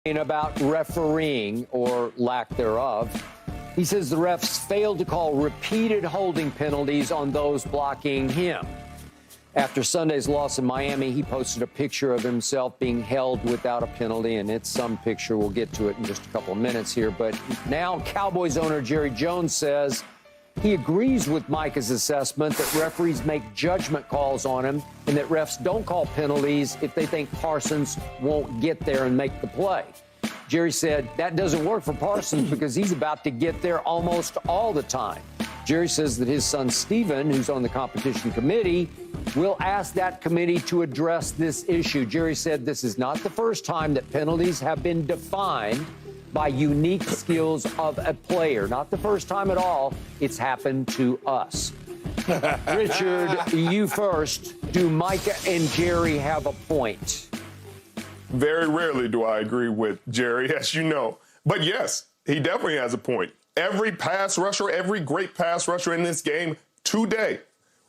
About refereeing or lack thereof. He says the refs failed to call repeated holding penalties on those blocking him. After Sunday's loss in Miami, he posted a picture of himself being held without a penalty, and it's some picture. We'll get to it in just a couple of minutes here. But now Cowboys owner Jerry Jones says he agrees with Micah's assessment that referees make judgment calls on him and that refs don't call penalties if they think Parsons won't get there and make the play. Jerry said that doesn't work for Parsons because he's about to get there almost all the time. Jerry says that his son Steven, who's on the competition committee, will ask that committee to address this issue. Jerry said this is not the first time that penalties have been defined by unique skills of a player. Not the first time at all. It's happened to us. Richard, you first. Do Micah and Jerry have a point? Very rarely do I agree with Jerry, as you know. But yes, he definitely has a point. Every pass rusher, every great pass rusher in this game today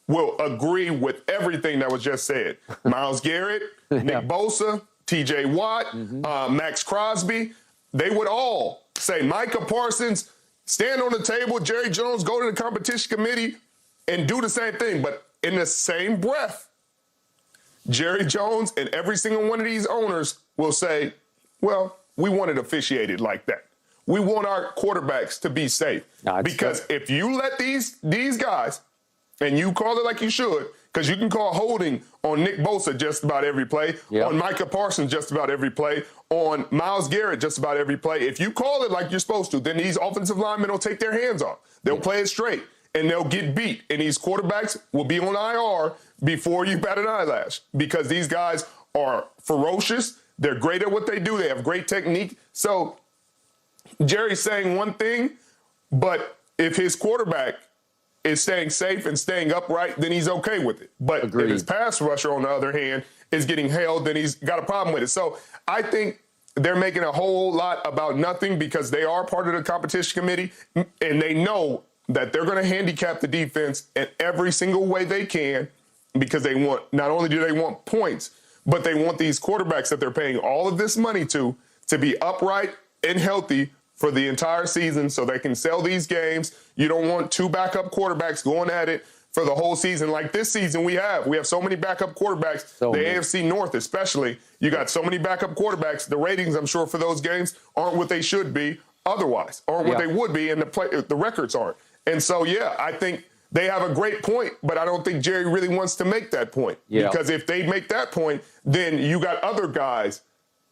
will agree with everything that was just said. Myles Garrett, Nick Bosa, T.J. Watt, Max Crosby, they would all say, Micah Parsons, stand on the table, Jerry Jones, go to the competition committee and do the same thing. But in the same breath, Jerry Jones and every single one of these owners will say, well, we want it officiated like that. We want our quarterbacks to be safe. Because if you let these guys, and you call it like you should, because you can call holding on Nick Bosa just about every play, on Micah Parsons just about every play, on Myles Garrett just about every play. If you call it like you're supposed to, then these offensive linemen will take their hands off. They'll play it straight, and they'll get beat. And these quarterbacks will be on IR before you bat an eyelash because these guys are ferocious. They're great at what they do. They have great technique. So Jerry's saying one thing, but if his quarterback is staying safe and staying upright, then he's okay with it. But if his pass rusher, on the other hand, is getting held, then he's got a problem with it. So I think they're making a whole lot about nothing because they are part of the competition committee, and they know that they're going to handicap the defense in every single way they can because they want, not only do they want points, but they want these quarterbacks that they're paying all of this money to be upright and healthy for the entire season so they can sell these games. You don't want two backup quarterbacks going at it for the whole season. Like this season we have so many backup quarterbacks. The AFC North especially, you got so many backup quarterbacks. The ratings, I'm sure, for those games aren't what they should be otherwise, aren't what they would be, and the records aren't. And so, yeah, I think they have a great point, but I don't think Jerry really wants to make that point. Because if they make that point, then you got other guys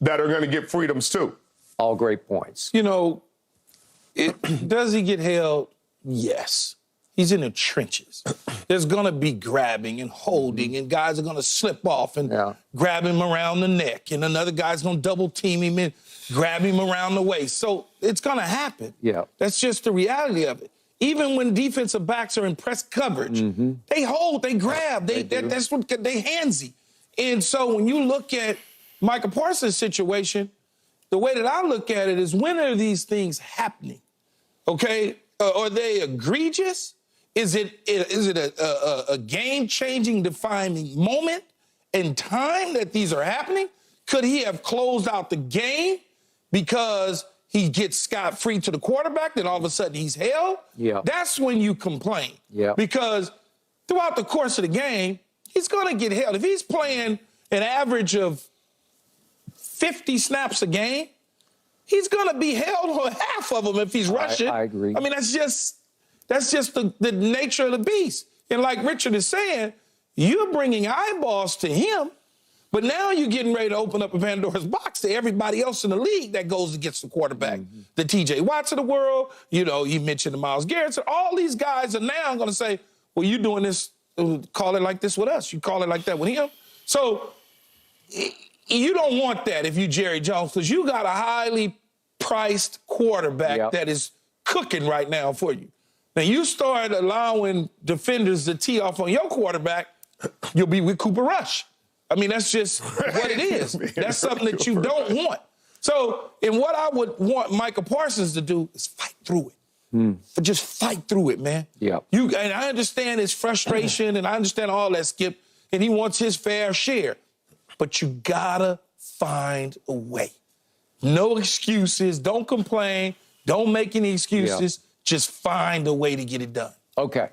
that are going to get freedoms too. All great points. You know, does he get held? Yes. He's in the trenches. There's going to be grabbing and holding, and guys are going to slip off and grab him around the neck, and another guy's going to double team him and grab him around the waist. So it's going to happen. That's just the reality of it. Even when defensive backs are in press coverage, they hold, they grab, that's what they handsy. And so when you look at Micah Parsons' situation, the way that I look at it is, when are these things happening? Okay, are they egregious? Is it a game-changing, defining moment in time that these are happening? Could he have closed out the game because he gets scot-free to the quarterback, then all of a sudden he's held? That's when you complain. Because throughout the course of the game, he's going to get held. If he's playing an average of 50 snaps a game, he's going to be held on half of them if he's rushing. I agree. I mean, that's just the nature of the beast. And like Richard is saying, you're bringing eyeballs to him, but now you're getting ready to open up a Pandora's box to everybody else in the league that goes against the quarterback. The T.J. Watts of the world, you know, you mentioned the Myles Garrett. So all these guys are now going to say, well, you doing this, call it like this with us. You call it like that with him. So you don't want that if you Jerry Jones, because you got a highly priced quarterback that is cooking right now for you. Now, you start allowing defenders to tee off on your quarterback, you'll be with Cooper Rush. I mean, that's just what it is. That's something that you don't want. So, and what I would want Micah Parsons to do is fight through it. Just fight through it, man. And I understand his frustration, and I understand all that, Skip, and he wants his fair share. But you gotta find a way. No excuses. Don't complain. Don't make any excuses. Just find a way to get it done. Okay.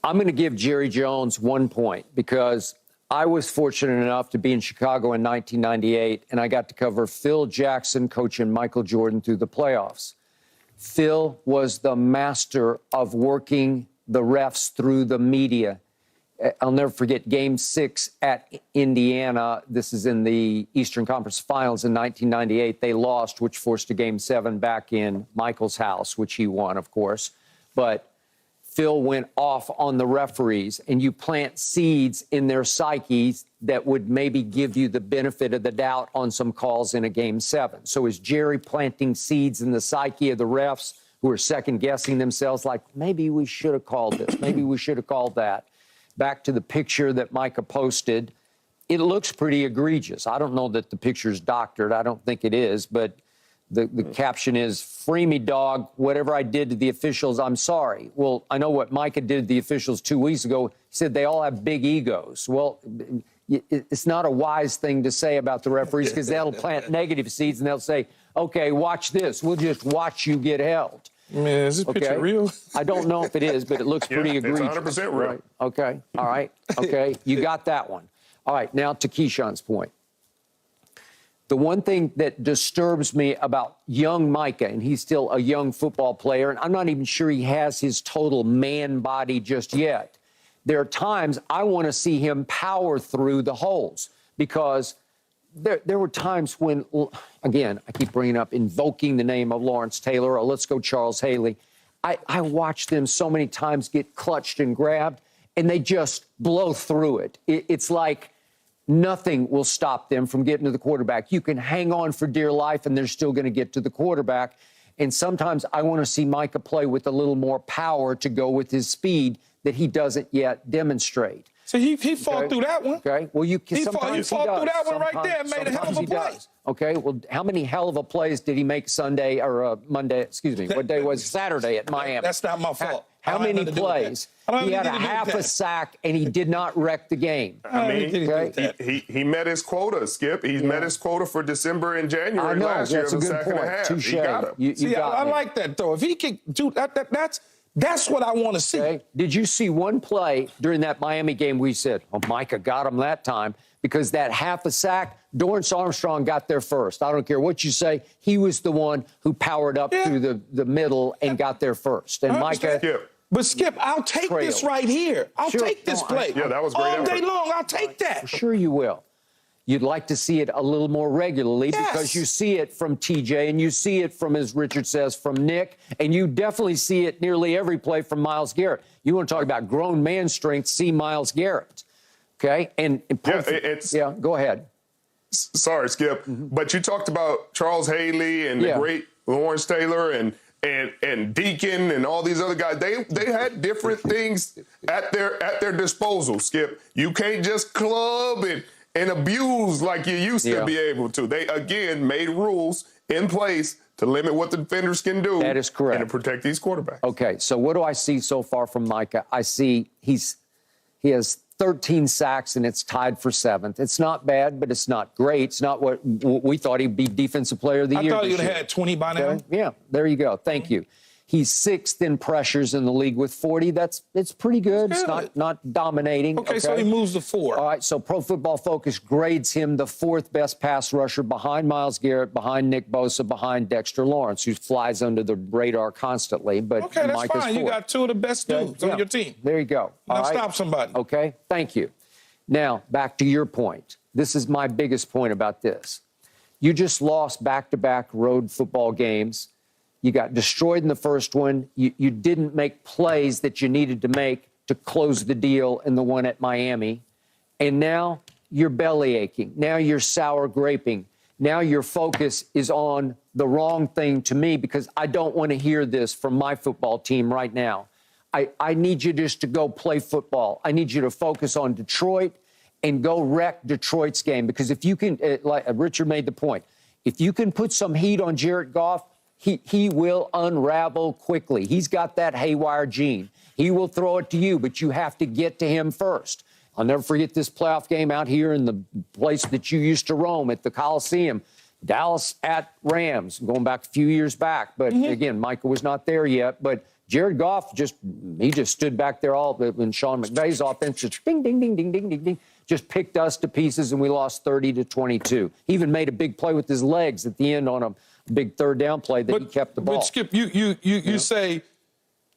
I'm going to give Jerry Jones 1 point because I was fortunate enough to be in Chicago in 1998, and I got to cover Phil Jackson coaching Michael Jordan through the playoffs. Phil was the master of working the refs through the media. I'll never forget Game 6 at Indiana. This is in the Eastern Conference Finals in 1998. They lost, which forced a Game 7 back in Michael's house, which he won, of course. But Phil went off on the referees, and you plant seeds in their psyches that would maybe give you the benefit of the doubt on some calls in a Game 7. So is Jerry planting seeds in the psyche of the refs who are second-guessing themselves, like, maybe we should have called this, maybe we should have called that? Back to the picture that Micah posted, it looks pretty egregious. I don't know that the picture's doctored. I don't think it is, but the caption is, "Free me, dog. Whatever I did to the officials, I'm sorry." Well, I know what Micah did to the officials 2 weeks ago. He said they all have big egos. Well, it's not a wise thing to say about the referees because they'll plant negative seeds and they'll say, okay, watch this. We'll just watch you get held. Man, is this picture real? I don't know if it is, but it looks pretty egregious. It's 100% real. Right. Okay. All right. Okay. You got that one. All right. Now to Keyshawn's point. The one thing that disturbs me about young Micah, and he's still a young football player, and I'm not even sure he has his total man body just yet. There are times I want to see him power through the holes because there were times when, again, I keep bringing up invoking the name of Lawrence Taylor or let's go Charles Haley. I watched them so many times get clutched and grabbed, and they just blow through it. It's like nothing will stop them from getting to the quarterback. You can hang on for dear life, and they're still going to get to the quarterback. And sometimes I want to see Micah play with a little more power to go with his speed that he doesn't yet demonstrate. So he fought through that one. Okay. Well, he fought through that one right there and made a hell of a play. Okay. Well, how many hell of a plays did he make Sunday or Monday? Excuse me. What day was it? Saturday at Miami? That's not my fault. How many plays? He had a half a sack, and he did not wreck the game. I mean, he met his quota, Skip. He met his quota for December and January last year of a sack and a half. Touché. He got him. See, I like that, though. If he can do that, that's what I want to see. Okay. Did you see one play during that Miami game where you said, oh, Micah got him that time? Because that half a sack, Dorrance Armstrong got there first. I don't care what you say. He was the one who powered up through the middle and got there first. And Micah... But, Skip, I'll take this right here. I'll take this play. Yeah, that was great. All day long, I'll take that. Sure you will. You'd like to see it a little more regularly because you see it from TJ and you see it from, as Richard says, from Nick, and you definitely see it nearly every play from Myles Garrett. You want to talk about grown man strength, see Myles Garrett. Okay? And go ahead. Sorry, Skip, but you talked about Charles Haley and the great Lawrence Taylor and Deacon and all these other guys. They had different things at their disposal, Skip. You can't just club and abuse like you used to be able to. They, again, made rules in place to limit what the defenders can do. That is correct. And to protect these quarterbacks. Okay, so what do I see so far from Micah? I see he has 13 sacks, and it's tied for 7th. It's not bad, but it's not great. It's not what we thought he'd be Defensive Player of the Year. I thought you'd have had 20 by now. Yeah, there you go. Thank you. He's 6th in pressures in the league with 40. It's pretty good. It's not dominating. Okay, so he moves to 4. All right, so Pro Football Focus grades him the 4th best pass rusher behind Myles Garrett, behind Nick Bosa, behind Dexter Lawrence, who flies under the radar constantly. But okay, that's Micah's fine. 4th. You got 2 of the best dudes on your team. There you go. Now stop somebody. Okay, thank you. Now, back to your point. This is my biggest point about this. You just lost back-to-back road football games. You got destroyed in the first one. You didn't make plays that you needed to make to close the deal in the one at Miami. And now you're belly aching. Now you're sour graping. Now your focus is on the wrong thing to me because I don't want to hear this from my football team right now. I need you just to go play football. I need you to focus on Detroit and go wreck Detroit's game. Because if you can, like Richard made the point, if you can put some heat on Jared Goff, he will unravel quickly. He's got that haywire gene. He will throw it to you, but you have to get to him first. I'll never forget this playoff game out here in the place that you used to roam at the Coliseum. Dallas at Rams, going back a few years back. But again, Micah was not there yet. But Jared Goff just stood back there all when Sean McVay's offense just ding, ding, ding, ding, ding, ding, ding, just picked us to pieces, and we lost 30-22. He even made a big play with his legs at the end on a big third down play that he kept the ball. But Skip, you say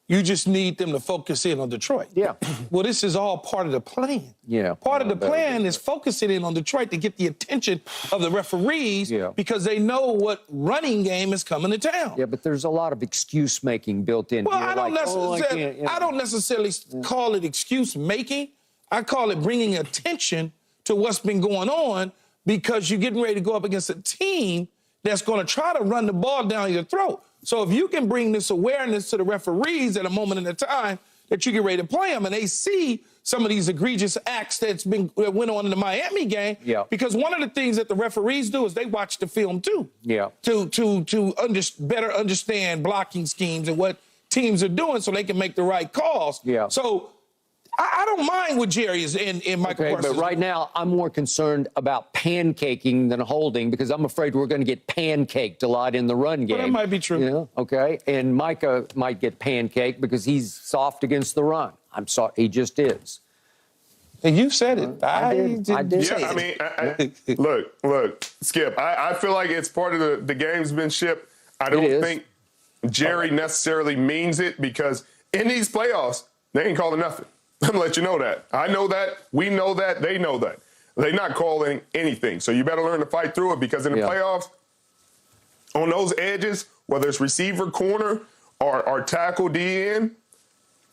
you just need them to focus in on Detroit. Yeah. Well, this is all part of the plan. Yeah. Part of the plan is focusing in on Detroit to get the attention of the referees because they know what running game is coming to town. Yeah, but there's a lot of excuse making built in. Well, here. I don't necessarily call it excuse making. I call it bringing attention to what's been going on because you're getting ready to go up against a team that's going to try to run the ball down your throat. So if you can bring this awareness to the referees at a moment in a time that you get ready to play them, and they see some of these egregious acts that went on in the Miami game, because one of the things that the referees do is they watch the film too, to better understand blocking schemes and what teams are doing, so they can make the right calls. So I don't mind what Jerry is in Micah Parsons. But right now, I'm more concerned about pancaking than holding because I'm afraid we're going to get pancaked a lot in the run game. Well, that might be true. Yeah, okay. And Micah might get pancaked because he's soft against the run. I'm sorry, he just is. And you said it. I did. Yeah, I mean, look, Skip, I feel like it's part of the gamesmanship. I don't think Jerry necessarily means it because in these playoffs, they ain't calling nothing. I'm going to let you know that. I know that. We know that. They know that. They're not calling anything. So you better learn to fight through it because in the playoffs, on those edges, whether it's receiver, corner, or tackle, DN,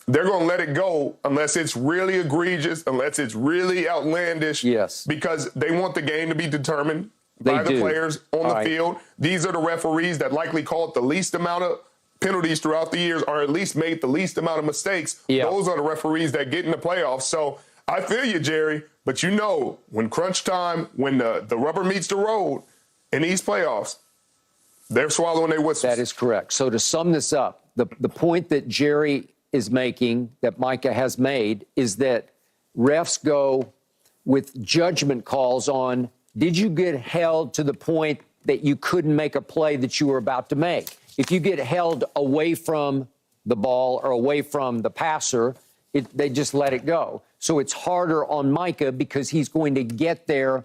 they're going to let it go unless it's really egregious, unless it's really outlandish. Yes. Because they want the game to be determined by the players on the field. These are the referees that likely call it the least amount of penalties throughout the years, or at least made the least amount of mistakes. Those are the referees that get in the playoffs. So I feel you, Jerry, but you know, when crunch time, when the rubber meets the road in these playoffs, they're swallowing their whistles. That is correct. So to sum this up, the point that Jerry is making, that Micah has made, is that refs go with judgment calls on, did you get held to the point that you couldn't make a play that you were about to make? If you get held away from the ball or away from the passer, they just let it go. So it's harder on Micah because he's going to get there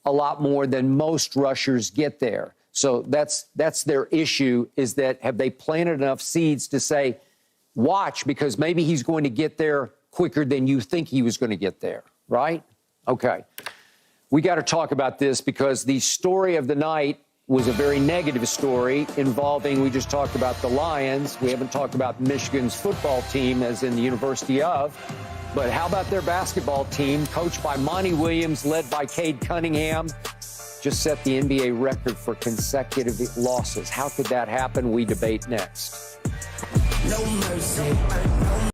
a lot more than most rushers get there. So that's their issue, is that have they planted enough seeds to say, watch, because maybe he's going to get there quicker than you think he was going to get there, right? Okay. We got to talk about this because the story of the night was a very negative story involving, we just talked about the Lions. We haven't talked about Michigan's football team, as in the University of. But how about their basketball team, coached by Monty Williams, led by Cade Cunningham, just set the NBA record for consecutive losses. How could that happen? We debate next. No mercy.